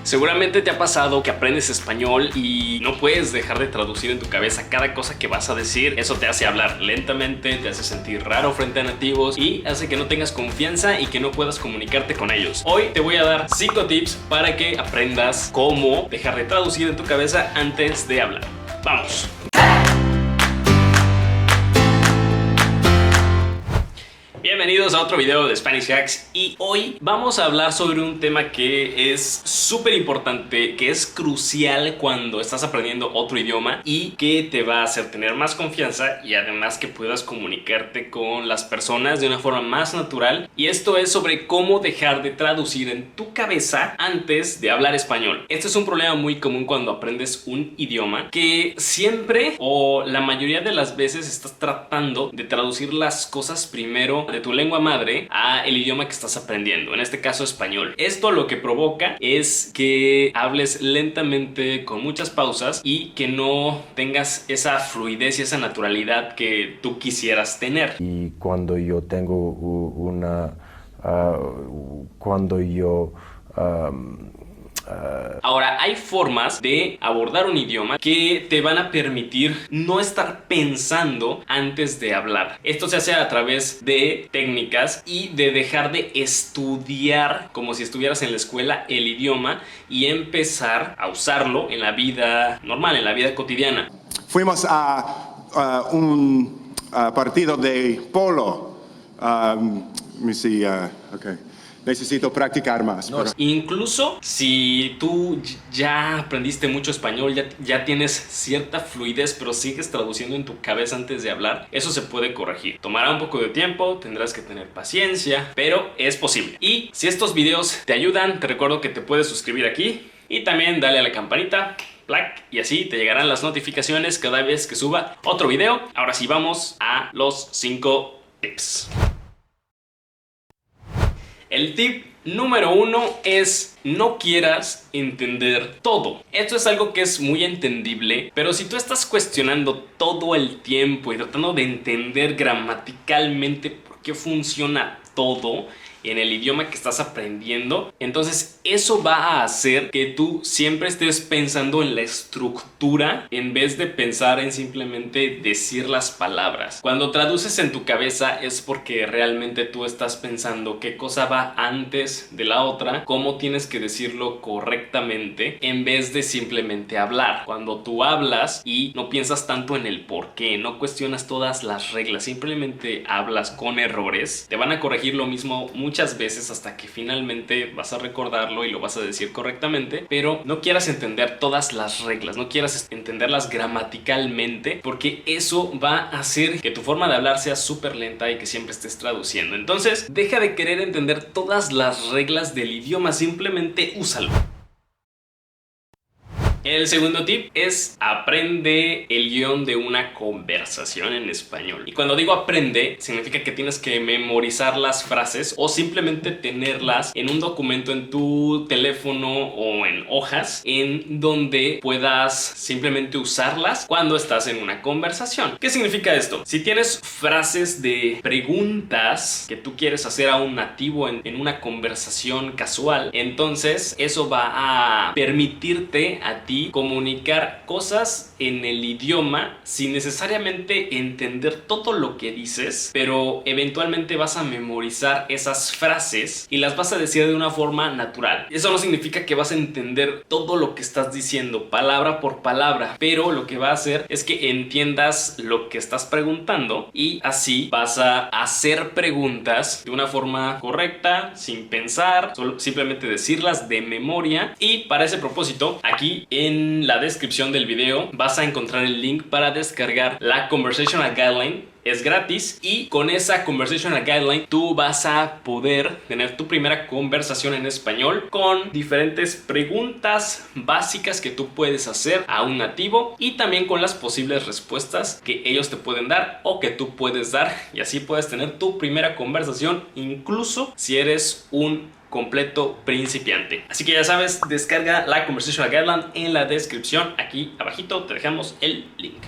Seguramente te ha pasado que aprendes español y no puedes dejar de traducir en tu cabeza cada cosa que vas a decir. Eso te hace hablar lentamente, te hace sentir raro frente a nativos y hace que no tengas confianza y que no puedas comunicarte con ellos. Hoy te voy a dar 5 tips para que aprendas cómo dejar de traducir en tu cabeza antes de hablar. ¡Vamos! Bienvenidos a otro video de Spanish Hacks y hoy vamos a hablar sobre un tema que es súper importante, que es crucial cuando estás aprendiendo otro idioma y que te va a hacer tener más confianza y además que puedas comunicarte con las personas de una forma más natural, y esto es sobre cómo dejar de traducir en tu cabeza antes de hablar español. Este es un problema muy común cuando aprendes un idioma, que siempre o la mayoría de las veces estás tratando de traducir las cosas primero de tu lengua madre a el idioma que estás aprendiendo, en este caso español. Esto lo que provoca es que hables lentamente con muchas pausas y que no tengas esa fluidez y esa naturalidad que tú quisieras tener. Y cuando yo tengo cuando yo Ahora, hay formas de abordar un idioma que te van a permitir no estar pensando antes de hablar. Esto se hace a través de técnicas y de dejar de estudiar como si estuvieras en la escuela el idioma y empezar a usarlo en la vida normal, en la vida cotidiana. Fuimos a un partido de polo. Necesito practicar más. No, incluso si tú ya aprendiste mucho español, ya tienes cierta fluidez, pero sigues traduciendo en tu cabeza antes de hablar, eso se puede corregir. Tomará un poco de tiempo, tendrás que tener paciencia, pero es posible. Y si estos videos te ayudan, te recuerdo que te puedes suscribir aquí y también dale a la campanita, y así te llegarán las notificaciones cada vez que suba otro video. Ahora sí, vamos a los 5 tips. El tip número 1 es: no quieras entender todo. Esto es algo que es muy entendible, pero si tú estás cuestionando todo el tiempo y tratando de entender gramaticalmente por qué funciona todo en el idioma que estás aprendiendo, entonces eso va a hacer que tú siempre estés pensando en la estructura en vez de pensar en simplemente decir las palabras. Cuando traduces en tu cabeza es porque realmente tú estás pensando qué cosa va antes de la otra, cómo tienes que decirlo correctamente, en vez de simplemente hablar. Cuando tú hablas y no piensas tanto en el por qué, no cuestionas todas las reglas, simplemente hablas con errores, te van a corregir lo mismo muchas veces hasta que finalmente vas a recordarlo y lo vas a decir correctamente. Pero no quieras entender todas las reglas, no quieras entenderlas gramaticalmente, porque eso va a hacer que tu forma de hablar sea súper lenta y que siempre estés traduciendo. Entonces deja de querer entender todas las reglas del idioma, simplemente úsalo. El segundo tip es: aprende el guión de una conversación en español. Y cuando digo aprende, significa que tienes que memorizar las frases o simplemente tenerlas en un documento en tu teléfono o en hojas, en donde puedas simplemente usarlas cuando estás en una conversación. ¿Qué significa esto? Si tienes frases de preguntas que tú quieres hacer a un nativo en una conversación casual, entonces eso va a permitirte a ti comunicar cosas en el idioma sin necesariamente entender todo lo que dices, pero eventualmente vas a memorizar esas frases y las vas a decir de una forma natural. Eso no significa que vas a entender todo lo que estás diciendo palabra por palabra, pero lo que va a hacer es que entiendas lo que estás preguntando y así vas a hacer preguntas de una forma correcta, sin pensar, solo simplemente decirlas de memoria. Y para ese propósito, aquí en la descripción del video vas a encontrar el link para descargar la Conversational Guideline. Es gratis y con esa Conversational Guideline tú vas a poder tener tu primera conversación en español con diferentes preguntas básicas que tú puedes hacer a un nativo y también con las posibles respuestas que ellos te pueden dar o que tú puedes dar, y así puedes tener tu primera conversación incluso si eres un completo principiante. Así que ya sabes, descarga la Conversational Guideline en la descripción. Aquí abajito te dejamos el link.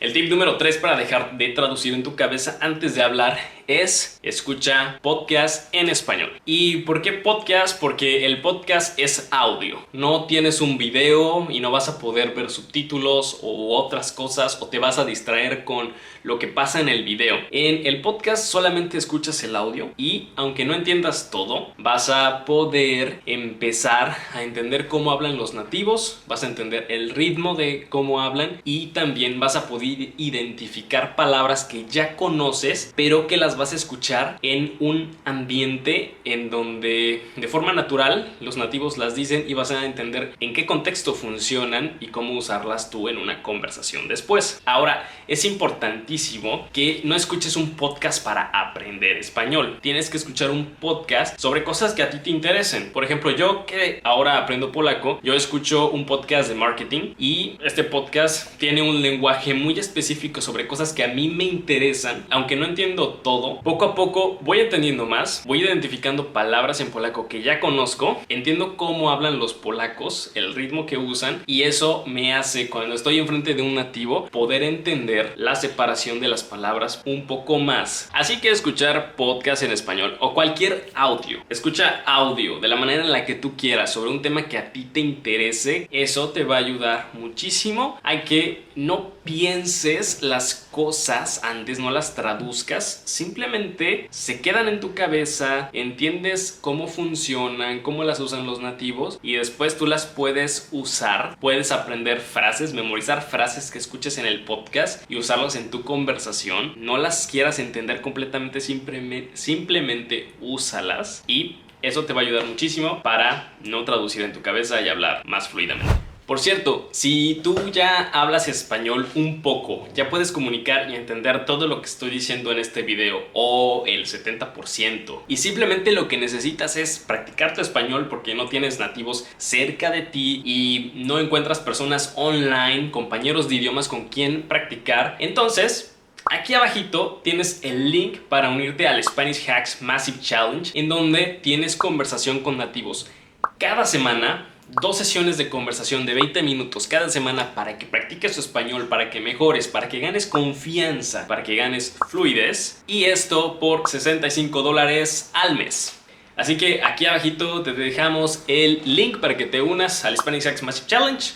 El tip número 3 para dejar de traducir en tu cabeza antes de hablar es escucha podcast en español. ¿Y por qué podcast? Porque el podcast es audio. No tienes un video y no vas a poder ver subtítulos u otras cosas o te vas a distraer con lo que pasa en el video. En el podcast solamente escuchas el audio y aunque no entiendas todo, vas a poder empezar a entender cómo hablan los nativos, vas a entender el ritmo de cómo hablan y también vas a poder identificar palabras que ya conoces, pero que las vas a escuchar en un ambiente en donde de forma natural los nativos las dicen y vas a entender en qué contexto funcionan y cómo usarlas tú en una conversación después. Ahora, es importantísimo que no escuches un podcast para aprender español. Tienes que escuchar un podcast sobre cosas que a ti te interesen. Por ejemplo, yo que ahora aprendo polaco, yo escucho un podcast de marketing y este podcast tiene un lenguaje muy específico sobre cosas que a mí me interesan. Aunque no entiendo todo, poco a poco voy entendiendo más, voy identificando palabras en polaco que ya conozco, entiendo cómo hablan los polacos, el ritmo que usan y eso me hace, cuando estoy enfrente de un nativo, poder entender la separación de las palabras un poco más. Así que escuchar podcast en español o cualquier audio, escucha audio de la manera en la que tú quieras sobre un tema que a ti te interese, eso te va a ayudar muchísimo a que no pienses las cosas antes, no las traduzcas, simplemente se quedan en tu cabeza, entiendes cómo funcionan, cómo las usan los nativos y después tú las puedes usar, puedes aprender frases, memorizar frases que escuches en el podcast y usarlas en tu conversación. No las quieras entender completamente, simplemente úsalas y eso te va a ayudar muchísimo para no traducir en tu cabeza y hablar más fluidamente. Por cierto, si tú ya hablas español un poco, ya puedes comunicar y entender todo lo que estoy diciendo en este video o el 70% y simplemente lo que necesitas es practicar tu español porque no tienes nativos cerca de ti y no encuentras personas online, compañeros de idiomas con quien practicar, entonces aquí abajito tienes el link para unirte al Spanish Hacks Massive Challenge en donde tienes conversación con nativos cada semana. 2 sesiones de conversación de 20 minutos cada semana para que practiques tu español, para que mejores, para que ganes confianza, para que ganes fluidez. Y esto por $65 al mes. Así que aquí abajito te dejamos el link para que te unas al Spanish Hacks Massive Challenge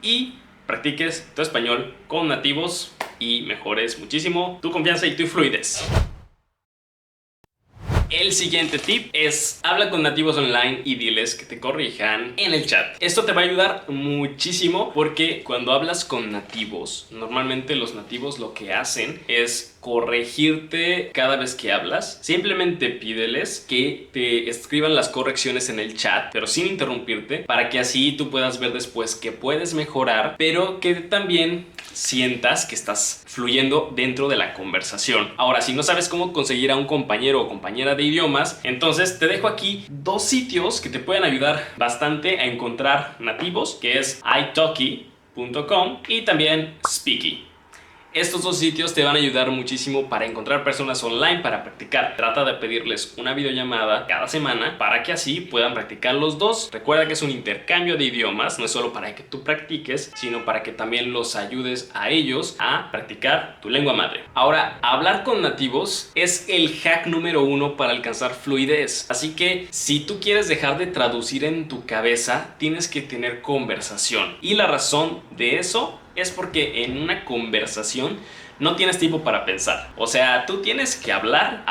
y practiques tu español con nativos y mejores muchísimo tu confianza y tu fluidez. El siguiente tip es habla con nativos online y diles que te corrijan en el chat. Esto te va a ayudar muchísimo porque cuando hablas con nativos, normalmente los nativos lo que hacen es corregirte cada vez que hablas. Simplemente pídeles que te escriban las correcciones en el chat, pero sin interrumpirte, para que así tú puedas ver después que puedes mejorar, pero que también sientas que estás fluyendo dentro de la conversación. Ahora, si no sabes cómo conseguir a un compañero o compañera de idiomas, entonces te dejo aquí 2 sitios que te pueden ayudar bastante a encontrar nativos, que es italki.com y también Speaky. Estos 2 sitios te van a ayudar muchísimo para encontrar personas online para practicar. Trata de pedirles una videollamada cada semana para que así puedan practicar los dos. Recuerda que es un intercambio de idiomas, no es solo para que tú practiques, sino para que también los ayudes a ellos a practicar tu lengua madre. Ahora, hablar con nativos es el hack número 1 para alcanzar fluidez. Así que si tú quieres dejar de traducir en tu cabeza, tienes que tener conversación. Y la razón de eso es porque en una conversación no tienes tiempo para pensar. O sea, tú tienes que hablar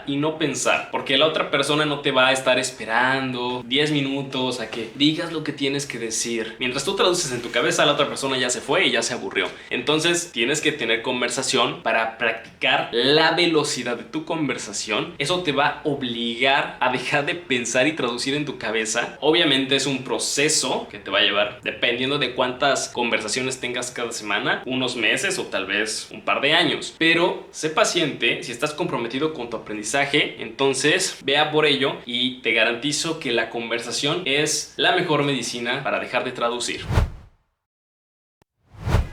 y no pensar, porque la otra persona no te va a estar esperando 10 minutos a que digas lo que tienes que decir. Mientras tú traduces en tu cabeza, la otra persona ya se fue y ya se aburrió. Entonces tienes que tener conversación para practicar la velocidad de tu conversación. Eso te va a obligar a dejar de pensar y traducir en tu cabeza. Obviamente es un proceso que te va a llevar, dependiendo de cuántas conversaciones tengas cada semana, unos meses o tal vez un par de años. Pero sé paciente, si estás comprometido con tu aprendizaje, entonces vea por ello y te garantizo que la conversación es la mejor medicina para dejar de traducir.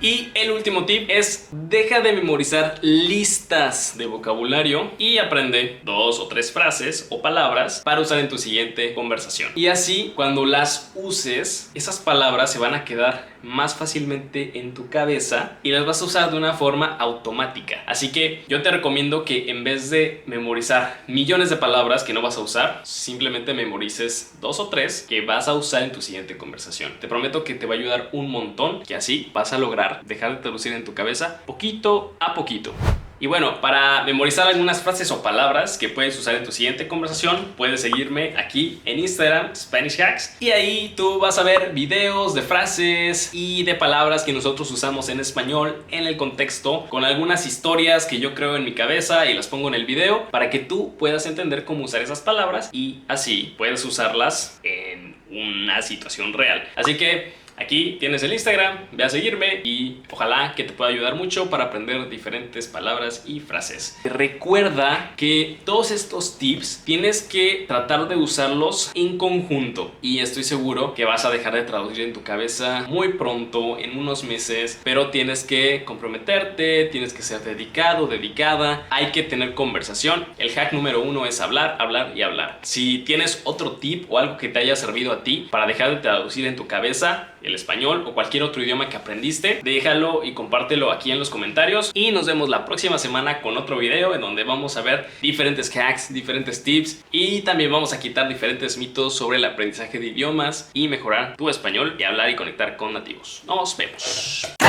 Y el último tip es: deja de memorizar listas de vocabulario y aprende 2 o 3 frases o palabras para usar en tu siguiente conversación. Y así, cuando las uses, esas palabras se van a quedar más fácilmente en tu cabeza y las vas a usar de una forma automática. Así que yo te recomiendo que en vez de memorizar millones de palabras que no vas a usar, simplemente memorices 2 o 3 que vas a usar en tu siguiente conversación. Te prometo que te va a ayudar un montón, que así vas a lograr dejar de traducir en tu cabeza poquito a poquito. Y bueno, para memorizar algunas frases o palabras que puedes usar en tu siguiente conversación, puedes seguirme aquí en Instagram, Spanish Hacks, y ahí tú vas a ver videos de frases y de palabras que nosotros usamos en español en el contexto, con algunas historias que yo creo en mi cabeza y las pongo en el video para que tú puedas entender cómo usar esas palabras y así puedes usarlas en una situación real. Así que aquí tienes el Instagram, ve a seguirme y ojalá que te pueda ayudar mucho para aprender diferentes palabras y frases. Recuerda que todos estos tips tienes que tratar de usarlos en conjunto y estoy seguro que vas a dejar de traducir en tu cabeza muy pronto, en unos meses, pero tienes que comprometerte, tienes que ser dedicado, dedicada, hay que tener conversación. El hack número 1 es hablar, hablar y hablar. Si tienes otro tip o algo que te haya servido a ti para dejar de traducir en tu cabeza el español o cualquier otro idioma que aprendiste, déjalo y compártelo aquí en los comentarios y nos vemos la próxima semana con otro video en donde vamos a ver diferentes hacks, diferentes tips y también vamos a quitar diferentes mitos sobre el aprendizaje de idiomas y mejorar tu español y hablar y conectar con nativos. Nos vemos.